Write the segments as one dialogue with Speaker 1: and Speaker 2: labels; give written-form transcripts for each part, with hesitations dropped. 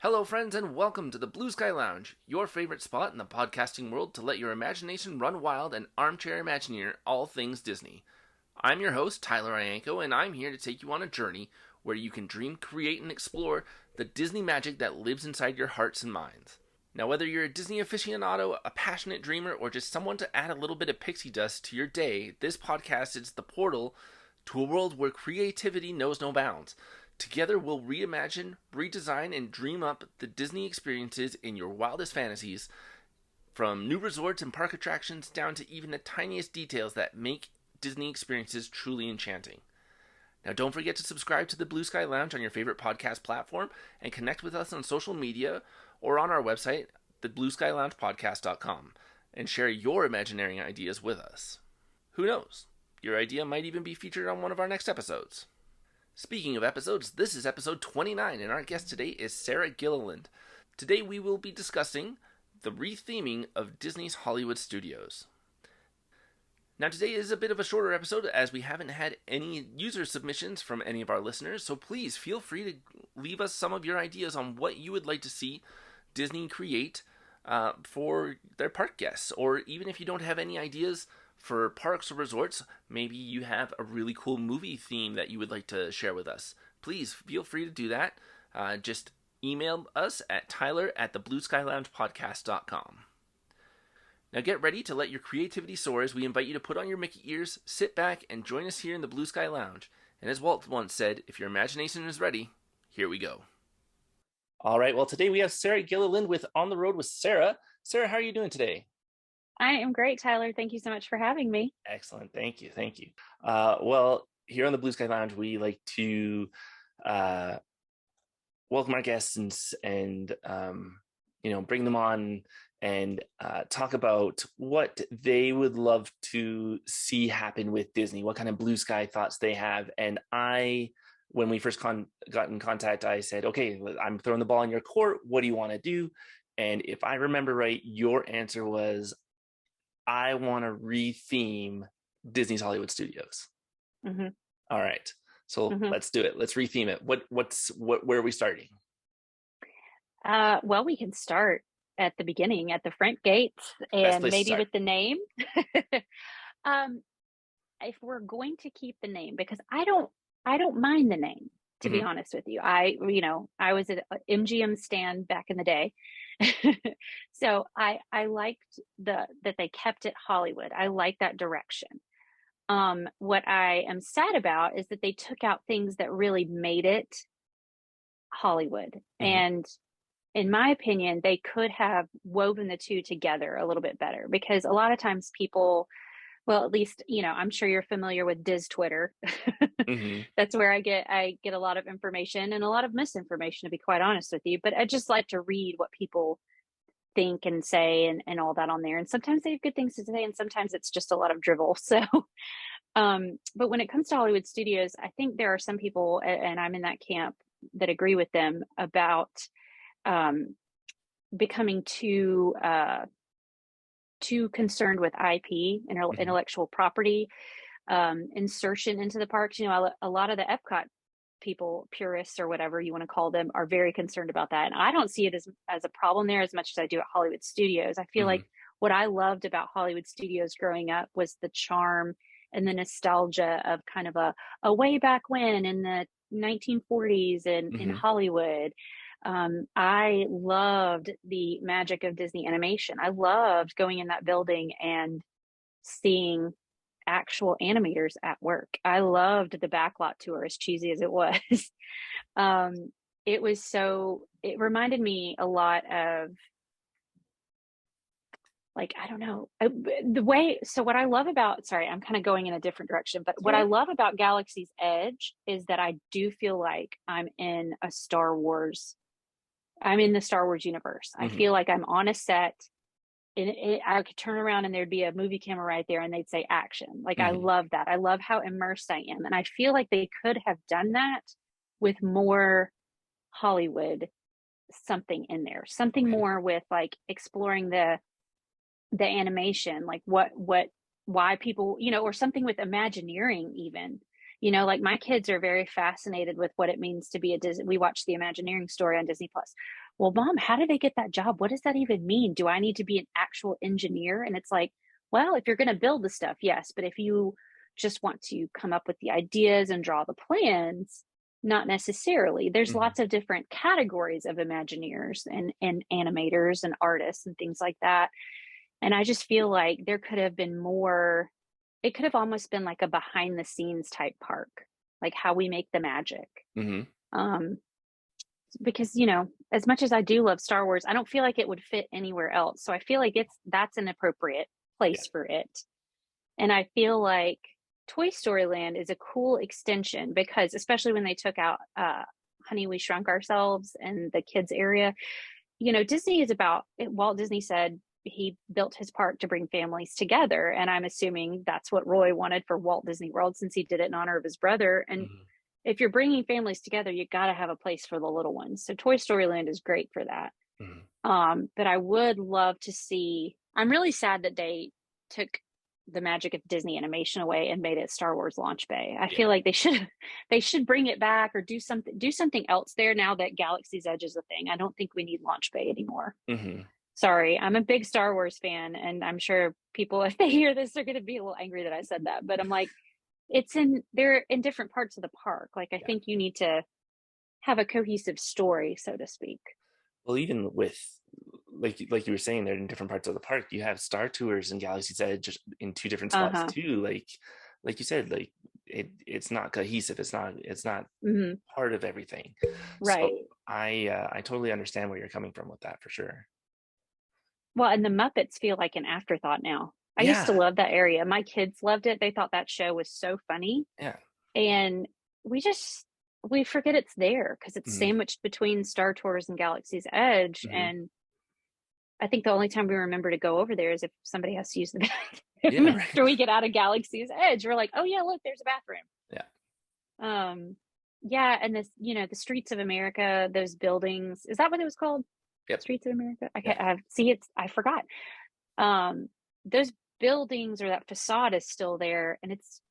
Speaker 1: Hello, friends, and welcome to the Blue Sky Lounge, your favorite spot in the podcasting world to let your imagination run wild and armchair imagineer all things Disney. I'm your host, Tyler Ianco, and I'm here to take you on a journey where you can dream, create, and explore the Disney magic that lives inside your hearts and minds. Now, whether you're a Disney aficionado, a passionate dreamer, or just someone to add a little bit of pixie dust to your day, this podcast is the portal to a world where creativity knows no bounds. Together, we'll reimagine, redesign, and dream up the Disney experiences in your wildest fantasies, from new resorts and park attractions down to even the tiniest details that make Disney experiences truly enchanting. Now, don't forget to subscribe to the Blue Sky Lounge on your favorite podcast platform and connect with us on social media or on our website, theblueskyloungepodcast.com, and share your Imagineering ideas with us. Who knows? Your idea might even be featured on one of our next episodes. Speaking of episodes, this is episode 29, and our guest today is Sarah Gilliland. Today we will be discussing the retheming of Disney's Hollywood studios. Now today is a bit of a shorter episode as we haven't had any user submissions from any of our listeners, so please feel free to leave us some of your ideas on what you would like to see Disney create for their park guests, or even if you don't have any ideas for parks or resorts, maybe you have a really cool movie theme that you would like to share with us. Please feel free to do that. Just email us at tyler@theblueskyloungepodcast.com. Now get ready to let your creativity soar as we invite you to put on your Mickey ears, sit back, and join us here in the Blue Sky Lounge. And as Walt once said, if your imagination is ready, here we go. All right, well, today we have Sarah Gilliland with On the Road with Sarah. Sarah, how are you doing today?
Speaker 2: I am great, Tyler. Thank you so much for having me.
Speaker 1: Excellent. Thank you. Well, here on the Blue Sky Lounge, we like to welcome our guests and bring them on and talk about what they would love to see happen with Disney, what kind of blue sky thoughts they have. And when we first got in contact, I said, okay, I'm throwing the ball in your court. What do you want to do? And if I remember right, your answer was, I want to retheme Disney's Hollywood Studios.
Speaker 2: Mm-hmm.
Speaker 1: All right, so let's do it. Let's retheme it. Where are we starting?
Speaker 2: Well, we can start at the beginning, at the front gates, and maybe with the name. If we're going to keep the name, because I don't mind the name, to be honest with you. I was at MGM stand back in the day. So I liked that they kept it Hollywood. I like that direction. What I am sad about is that they took out things that really made it Hollywood. And in my opinion, they could have woven the two together a little bit better, because a lot of times people, well, at least, I'm sure you're familiar with Diz Twitter. That's where I get a lot of information and a lot of misinformation, to be quite honest with you. But I just like to read what people think and say and all that on there. And sometimes they have good things to say, and sometimes it's just a lot of drivel. So, but when it comes to Hollywood studios, I think there are some people, and I'm in that camp, that agree with them about becoming too concerned with IP, intellectual property, insertion into the parks. A lot of the Epcot people, purists or whatever you want to call them, are very concerned about that. And I don't see it as a problem there as much as I do at Hollywood Studios. I feel like what I loved about Hollywood Studios growing up was the charm and the nostalgia of kind of a way back when in the 1940s and in Hollywood. I loved the magic of Disney animation. I loved going in that building and seeing actual animators at work. I loved the backlot tour, as cheesy as it was. It reminded me a lot of, like, I don't know, what I love about, sorry, I'm kind of going in a different direction, but what I love about Galaxy's Edge is that I do feel like I'm in the Star Wars universe. I feel like I'm on a set. I could turn around and there'd be a movie camera right there and they'd say action. Like, I love that. I love how immersed I am. And I feel like they could have done that with more Hollywood something in there, something more with, like, exploring the animation, like why people, or something with Imagineering even, Like my kids are very fascinated with what it means to be a Disney. We watch the Imagineering story on Disney Plus. Well, mom, how did they get that job? What does that even mean? Do I need to be an actual engineer? And it's like, well, if you're going to build the stuff, yes. But if you just want to come up with the ideas and draw the plans, not necessarily. There's
Speaker 1: Hmm.
Speaker 2: lots of different categories of Imagineers and animators and artists and things like that. And I just feel like there could have been more, it could have almost been like a behind the scenes type park, like how we make the magic.
Speaker 1: Hmm.
Speaker 2: Um, because, as much as I do love Star Wars, I don't feel like it would fit anywhere else. So I feel like that's an appropriate
Speaker 1: Yeah.
Speaker 2: place for it. And I feel like Toy Story Land is a cool extension because, especially when they took out Honey, We Shrunk Ourselves and the kids area, Disney is about, Walt Disney said he built his park to bring families together. And I'm assuming that's what Roy wanted for Walt Disney World since he did it in honor of his brother. And
Speaker 1: Hmm.
Speaker 2: if you're bringing families together, you got to have a place for the little ones. So Toy Story Land is great for that.
Speaker 1: Hmm.
Speaker 2: But I would love to see, I'm really sad that they took the magic of Disney animation away and made it Star Wars Launch Bay. I feel
Speaker 1: Yeah.
Speaker 2: like they should bring it back or do something else there now that Galaxy's Edge is a thing. I don't think we need Launch Bay anymore.
Speaker 1: Hmm.
Speaker 2: Sorry, I'm a big Star Wars fan, and I'm sure people, if they hear this, they're going to be a little angry that I said that. But I'm like, they're in different parts of the park. Like, I
Speaker 1: Yeah.
Speaker 2: think you need to have a cohesive story, so to speak.
Speaker 1: Well, even with like you were saying, they're in different parts of the park. You have Star Tours and Galaxy's Edge in two different spots
Speaker 2: Uh-huh.
Speaker 1: too. Like you said, like it's not cohesive. It's not
Speaker 2: Hmm.
Speaker 1: part of everything. So
Speaker 2: Right.
Speaker 1: I totally understand where you're coming from with that for sure.
Speaker 2: Well, and the Muppets feel like an afterthought now. I used to
Speaker 1: Yeah.
Speaker 2: love that area. My kids loved it. They thought that show was so funny.
Speaker 1: Yeah.
Speaker 2: And we just we forget it's there because it's
Speaker 1: Hmm.
Speaker 2: sandwiched between Star Tours and Galaxy's Edge.
Speaker 1: Hmm.
Speaker 2: And I think the only time we remember to go over there is if somebody has to use the
Speaker 1: Yeah.
Speaker 2: bathroom
Speaker 1: Right.
Speaker 2: after we get out of Galaxy's Edge. We're like, oh yeah, look, there's a bathroom.
Speaker 1: Yeah.
Speaker 2: Um, yeah, and this, the streets of America, those buildings. Is that what it was called?
Speaker 1: Yep.
Speaker 2: Streets of America. I
Speaker 1: Yeah.
Speaker 2: can't I see it's I forgot. Um, those buildings or that facade is still there, and it's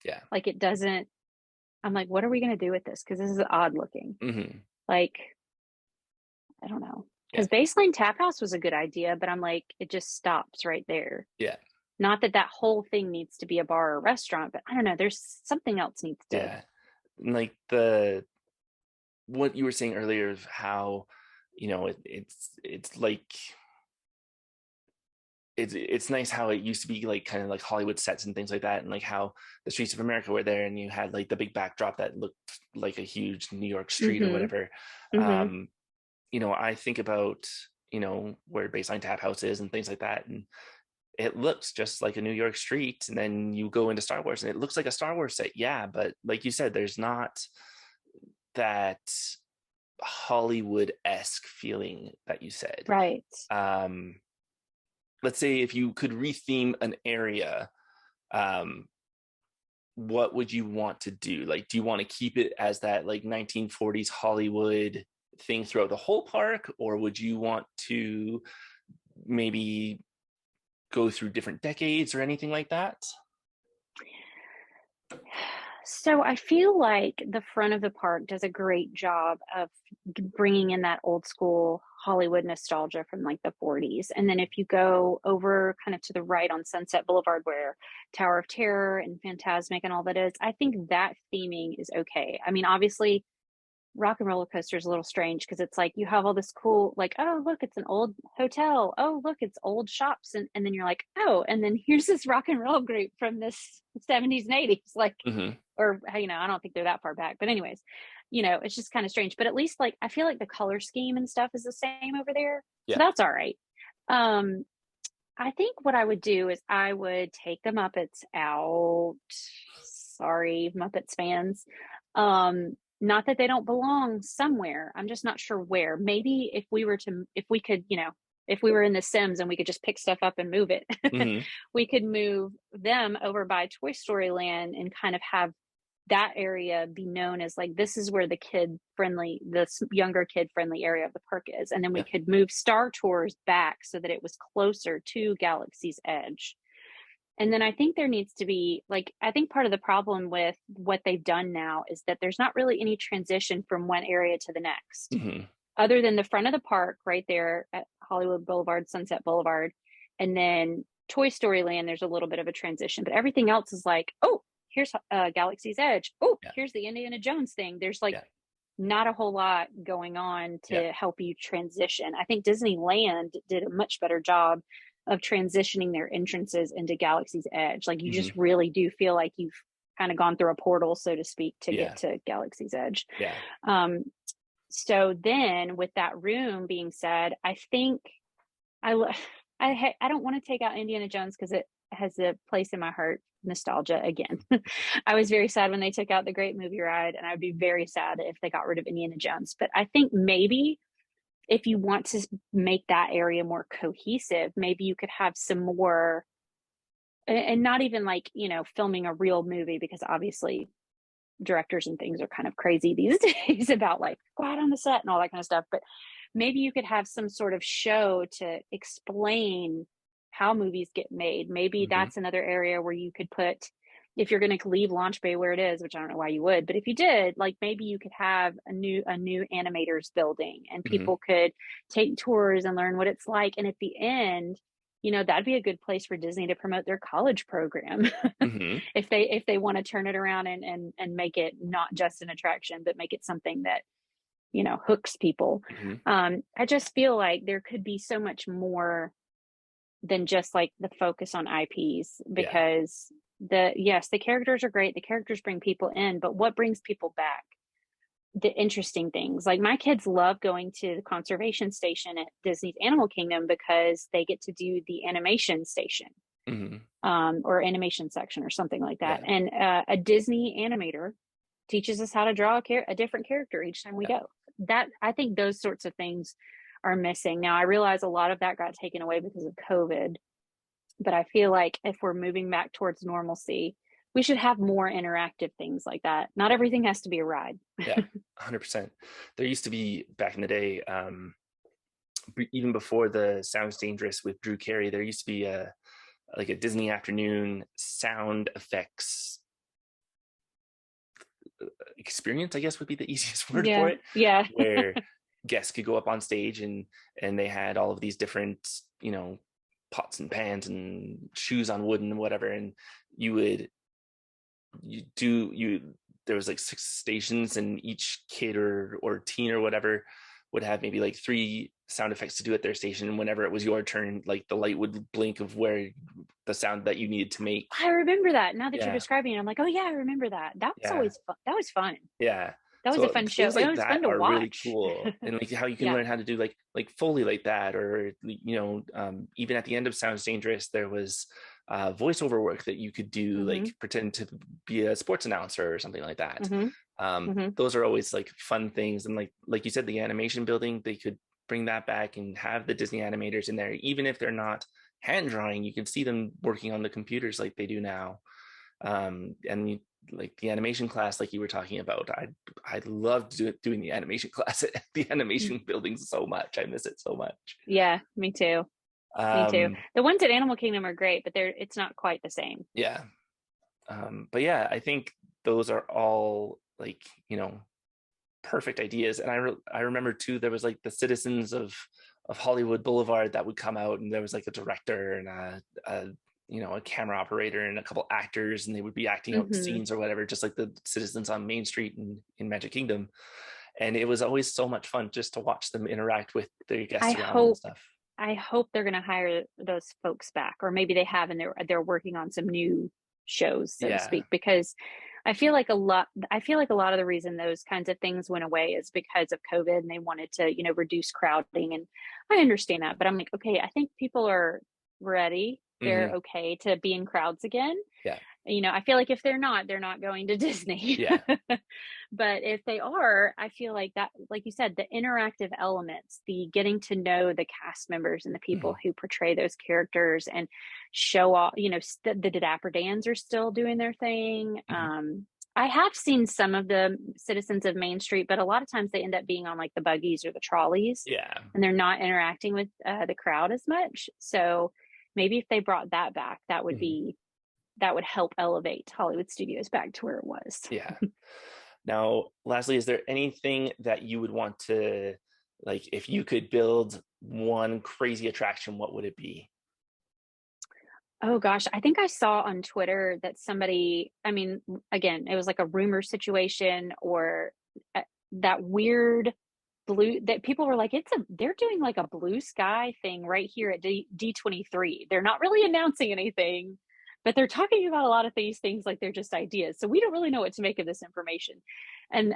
Speaker 1: Yeah.
Speaker 2: like it doesn't. I'm like, what are we gonna do with this? Because this is odd looking.
Speaker 1: Hmm.
Speaker 2: Like, I don't know.
Speaker 1: Yeah.
Speaker 2: Because Baseline Tap House was a good idea, but I'm like, it just stops right there.
Speaker 1: Yeah.
Speaker 2: Not that that whole thing needs to be a bar or a restaurant, but I don't know. There's something else needs to.
Speaker 1: Yeah. Like the what you were saying earlier of how it's like it's nice how it used to be like kind of like Hollywood sets and things like that, and like how the streets of America were there, and you had like the big backdrop that looked like a huge New York street or
Speaker 2: Mm-hmm.
Speaker 1: whatever.
Speaker 2: Mm-hmm.
Speaker 1: Um, I think about where Baseline Tap House is and things like that, and it looks just like a New York street. And then you go into Star Wars, and it looks like a Star Wars set, yeah. But like you said, there's not that Hollywood-esque feeling that you said.
Speaker 2: Right.
Speaker 1: Um, let's say if you could retheme an area, um, what would you want to do? Like, do you want to keep it as that like 1940s Hollywood thing throughout the whole park, or would you want to maybe go through different decades or anything like that?
Speaker 2: So I feel like the front of the park does a great job of bringing in that old school Hollywood nostalgia from like the 40s. And then if you go over kind of to the right on Sunset Boulevard where Tower of Terror and Phantasmic and all that is, I think that theming is okay. I mean, obviously Rock and Roller Coaster is a little strange because it's like you have all this cool, like, oh, look, it's an old hotel. Oh, look, it's old shops. And then you're like, oh, and then here's this rock and roll group from this 70s and 80s. Like,
Speaker 1: Mm-hmm.
Speaker 2: or, I don't think they're that far back. But, anyways, it's just kind of strange. But at least, like, I feel like the color scheme and stuff is the same over there. So
Speaker 1: Yeah.
Speaker 2: that's all right. Um, I think what I would do is I would take the Muppets out. Sorry, Muppets fans. Not that they don't belong somewhere. I'm just not sure where. Maybe if we could, if we were in The Sims and we could just pick stuff up and move it,
Speaker 1: Mm-hmm.
Speaker 2: we could move them over by Toy Story Land and kind of have that area be known as like, this is where the younger kid friendly area of the park is. And then we
Speaker 1: Yeah.
Speaker 2: could move Star Tours back so that it was closer to Galaxy's Edge. And then I think there needs to be, like, I think part of the problem with what they've done now is that there's not really any transition from one area to the next,
Speaker 1: Hmm.
Speaker 2: other than the front of the park right there at Hollywood Boulevard, Sunset Boulevard. And then Toy Story Land, there's a little bit of a transition, but everything else is like, oh, here's Galaxy's Edge. Oh,
Speaker 1: Yeah.
Speaker 2: here's the Indiana Jones thing. There's like
Speaker 1: Yeah.
Speaker 2: not a whole lot going on
Speaker 1: Yeah.
Speaker 2: to help you transition. I think Disneyland did a much better job of transitioning their entrances into Galaxy's Edge. Like you
Speaker 1: Hmm.
Speaker 2: just really do feel like you've kind of gone through a portal, so to speak, to
Speaker 1: Yeah.
Speaker 2: get to Galaxy's Edge.
Speaker 1: Yeah.
Speaker 2: Um, so then with that room being said, I think I I don't want to take out Indiana Jones because it has a place in my heart, nostalgia again. I was very sad when they took out the Great Movie Ride, and I'd be very sad if they got rid of Indiana Jones. But I think maybe if you want to make that area more cohesive, maybe you could have some more, and not even like, filming a real movie, because obviously directors and things are kind of crazy these days about like go out on the set and all that kind of stuff. But maybe you could have some sort of show to explain how movies get made. Maybe
Speaker 1: Hmm.
Speaker 2: that's another area where you could put, if you're going to leave Launch Bay where it is, which I don't know why you would, but if you did, like maybe you could have a new animators building, and
Speaker 1: Hmm.
Speaker 2: people could take tours and learn what it's like. And at the end, that'd be a good place for Disney to promote their college program.
Speaker 1: Hmm.
Speaker 2: if they want to turn it around and make it not just an attraction, but make it something that hooks people.
Speaker 1: Hmm.
Speaker 2: I just feel like there could be so much more than just like the focus on IPs,
Speaker 1: Yeah.
Speaker 2: because the characters are great, the characters bring people in, but what brings people back? The interesting things. Like my kids love going to the conservation station at Disney's Animal Kingdom because they get to do the animation station,
Speaker 1: Hmm.
Speaker 2: or animation section or something like that.
Speaker 1: Yeah.
Speaker 2: And a Disney animator teaches us how to draw a different character each time we
Speaker 1: Yeah.
Speaker 2: go. That, I think those sorts of things are missing. Now, I realize a lot of that got taken away because of COVID, but I feel like if we're moving back towards normalcy, we should have more interactive things like that. Not everything has to be a ride.
Speaker 1: Yeah. 100%. There used to be back in the day, even before the Sounds Dangerous with Drew Carey, there used to be like a Disney afternoon sound effects experience, I guess would be the easiest word for
Speaker 2: Yeah.
Speaker 1: it,
Speaker 2: Yeah.
Speaker 1: where guests could go up on stage and they had all of these different, pots and pans and shoes on wood and whatever, and there was like 6 stations, and each kid or teen or whatever would have maybe like 3 sound effects to do at their station, and whenever it was your turn, like the light would blink of where the sound that you needed to make.
Speaker 2: I remember that. Now that you're
Speaker 1: Yeah.
Speaker 2: describing it, I'm like, oh yeah, I remember that. That was
Speaker 1: Yeah.
Speaker 2: always fun. That was fun.
Speaker 1: Yeah.
Speaker 2: That was a
Speaker 1: So
Speaker 2: fun show.
Speaker 1: things
Speaker 2: It
Speaker 1: like
Speaker 2: was fun
Speaker 1: that
Speaker 2: to
Speaker 1: are really
Speaker 2: watch.
Speaker 1: cool, and like how you can
Speaker 2: Yeah.
Speaker 1: learn how to do like Foley like that, or even at the end of Sounds Dangerous, there was voiceover work that you could do,
Speaker 2: Mm-hmm.
Speaker 1: like pretend to be a sports announcer or something like that.
Speaker 2: Mm-hmm. Mm-hmm.
Speaker 1: Those are always like fun things, and like you said, the animation building, they could bring that back and have the Disney animators in there, even if they're not hand drawing. You can see them working on the computers like they do now. And like the animation class, like you were talking about, I loved doing the animation class at the animation building so much. I miss it so much.
Speaker 2: Yeah, me too. Me too.
Speaker 1: Um,
Speaker 2: The ones at Animal Kingdom are great, but it's not quite the same.
Speaker 1: yeah. But yeah, I think those are all like, perfect ideas. And I remember too, there was like the citizens of Hollywood Boulevard that would come out, and there was like a director and a camera operator and a couple actors, and they would be acting out
Speaker 2: Mm-hmm.
Speaker 1: scenes or whatever, just like the citizens on Main Street in Magic Kingdom. And it was always so much fun just to watch them interact with their guests around them and stuff.
Speaker 2: I hope they're going to hire those folks back, or maybe they have, and they're working on some new shows, so to
Speaker 1: Yeah.
Speaker 2: speak, because I feel like a lot of the reason those kinds of things went away is because of COVID, and they wanted to, reduce crowding. And I understand that, but I'm like, okay, I think people are ready. They're
Speaker 1: Mm-hmm.
Speaker 2: okay to be in crowds again.
Speaker 1: Yeah.
Speaker 2: I feel like if they're not going to Disney.
Speaker 1: Yeah.
Speaker 2: But if they are, I feel like that, like you said, the interactive elements, the getting to know the cast members and the people
Speaker 1: Mm-hmm.
Speaker 2: who portray those characters and show off, the Dapper Dans are still doing their thing.
Speaker 1: Mm-hmm.
Speaker 2: I have seen some of the citizens of Main Street, but a lot of times they end up being on like the buggies or the trolleys,
Speaker 1: Yeah.
Speaker 2: and they're not interacting with the crowd as much. So maybe if they brought that back, that would
Speaker 1: Mm-hmm.
Speaker 2: be that would help elevate Hollywood Studios back to where it was.
Speaker 1: Yeah. Now, lastly, is there anything that you would want to, like, if you could build one crazy attraction, what would it be?
Speaker 2: Oh gosh, I think I saw on Twitter that somebody, I mean, again, it was like a rumor situation or that weird blue that people were like, they're doing like a blue sky thing right here at D23. They're not really announcing anything, but they're talking about a lot of these things like they're just ideas. So we don't really know what to make of this information. And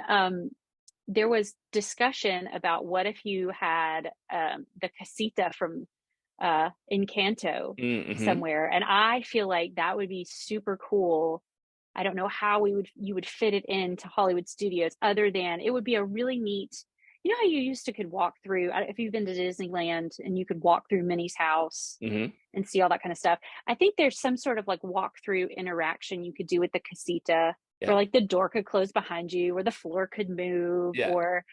Speaker 2: there was discussion about what if you had the casita from Encanto
Speaker 1: Mm-hmm.
Speaker 2: somewhere, and I feel like that would be super cool. I don't know how you would fit it into Hollywood Studios other than it would be a really neat. You know how you used to could walk through if you've been to Disneyland and you could walk through Minnie's house
Speaker 1: Mm-hmm.
Speaker 2: and see all that kind of stuff. I think there's some sort of like walkthrough interaction you could do with the casita
Speaker 1: Yeah.
Speaker 2: where like the door could close behind you or the floor could move
Speaker 1: Yeah.
Speaker 2: or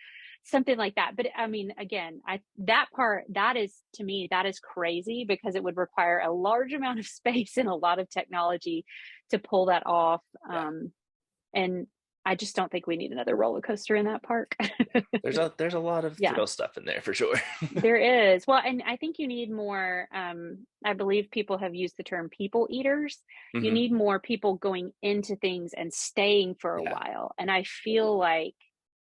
Speaker 2: something like that. But I mean, again, that part, that is, to me, that is crazy because it would require a large amount of space and a lot of technology to pull that off.
Speaker 1: Yeah.
Speaker 2: And I just don't think we need another roller coaster in that park.
Speaker 1: There's a lot of
Speaker 2: Yeah,
Speaker 1: thrill stuff in there for sure.
Speaker 2: there is. Well, and I think you need more, I believe people have used the term people eaters. You
Speaker 1: Mm-hmm.
Speaker 2: need more people going into things and staying for a
Speaker 1: Yeah.
Speaker 2: while. And I feel like,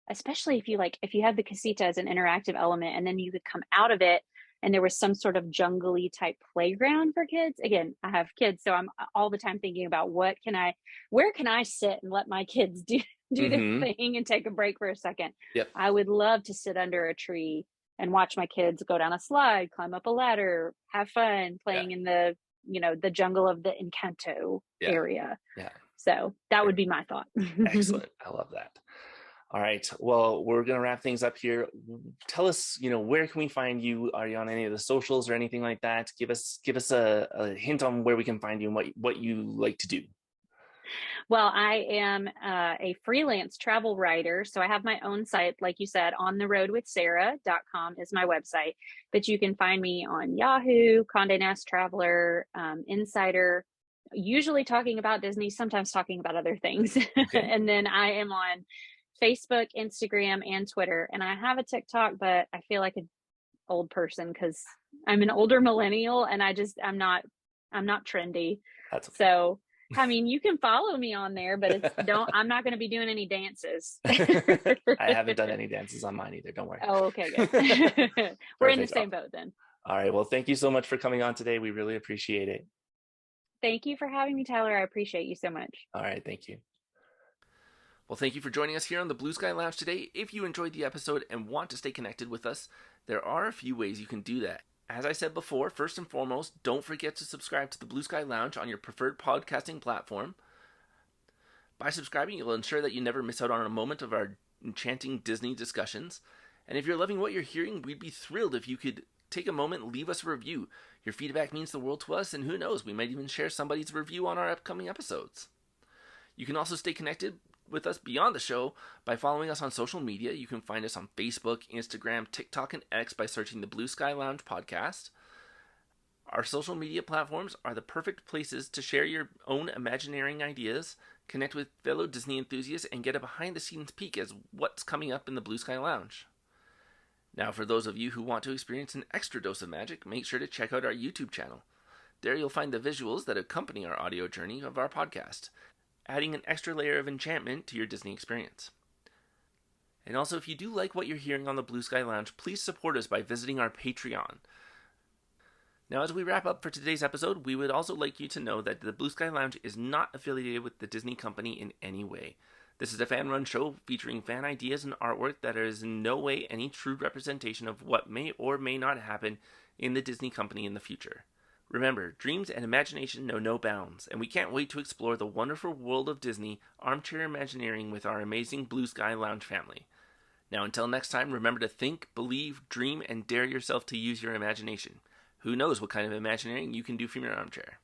Speaker 2: especially if you had the casita as an interactive element and then you could come out of it and there was some sort of jungly type playground for kids. Again, I have kids, so I'm all the time thinking about where can I sit and let my kids do their
Speaker 1: Mm-hmm.
Speaker 2: thing and take a break for a second.
Speaker 1: Yep.
Speaker 2: I would love to sit under a tree and watch my kids go down a slide, climb up a ladder, have fun
Speaker 1: Yeah.
Speaker 2: playing in the jungle of the Encanto
Speaker 1: Yeah.
Speaker 2: area.
Speaker 1: Yeah.
Speaker 2: So that would be my thought.
Speaker 1: Excellent. I love that. All right. Well, we're going to wrap things up here. Tell us, where can we find you? Are you on any of the socials or anything like that? Give us a hint on where we can find you and what you like to do.
Speaker 2: Well, I am a freelance travel writer. So I have my own site, like you said, ontheroadwithsarah.com is my website. But you can find me on Yahoo, Condé Nast Traveler, Insider, usually talking about Disney, sometimes talking about other things.
Speaker 1: Okay.
Speaker 2: And then I am on Facebook, Instagram, and Twitter. And I have a TikTok, but I feel like an old person because I'm an older millennial and I'm not trendy.
Speaker 1: That's okay.
Speaker 2: So I mean, you can follow me on there, but I'm not going to be doing any dances.
Speaker 1: I haven't done any dances on mine either. Don't worry.
Speaker 2: Oh, okay, good. We're in the same boat then.
Speaker 1: All right. Well, thank you so much for coming on today. We really appreciate it.
Speaker 2: Thank you for having me, Tyler. I appreciate you so much.
Speaker 1: All right. Thank you. Well, thank you for joining us here on the Blue Sky Lounge today. If you enjoyed the episode and want to stay connected with us, there are a few ways you can do that. As I said before, first and foremost, don't forget to subscribe to the Blue Sky Lounge on your preferred podcasting platform. By subscribing, you'll ensure that you never miss out on a moment of our enchanting Disney discussions. And if you're loving what you're hearing, we'd be thrilled if you could take a moment and leave us a review. Your feedback means the world to us, and who knows, we might even share somebody's review on our upcoming episodes. You can also stay connected with us beyond the show by following us on social media. You can find us on Facebook, Instagram, TikTok, and X by searching the Blue Sky Lounge podcast. Our social media platforms are the perfect places to share your own Imagineering ideas, connect with fellow Disney enthusiasts, and get a behind-the-scenes peek as what's coming up in the Blue Sky Lounge. Now, for those of you who want to experience an extra dose of magic, make sure to check out our YouTube channel. There you'll find the visuals that accompany our audio journey of our podcast, adding an extra layer of enchantment to your Disney experience. And also, if you do like what you're hearing on the Blue Sky Lounge, please support us by visiting our Patreon. Now, as we wrap up for today's episode, we would also like you to know that the Blue Sky Lounge is not affiliated with the Disney company in any way. This is a fan-run show featuring fan ideas and artwork that is in no way any true representation of what may or may not happen in the Disney company in the future. Remember, dreams and imagination know no bounds, and we can't wait to explore the wonderful world of Disney armchair Imagineering with our amazing Blue Sky Lounge family. Now, until next time, remember to think, believe, dream, and dare yourself to use your imagination. Who knows what kind of Imagineering you can do from your armchair.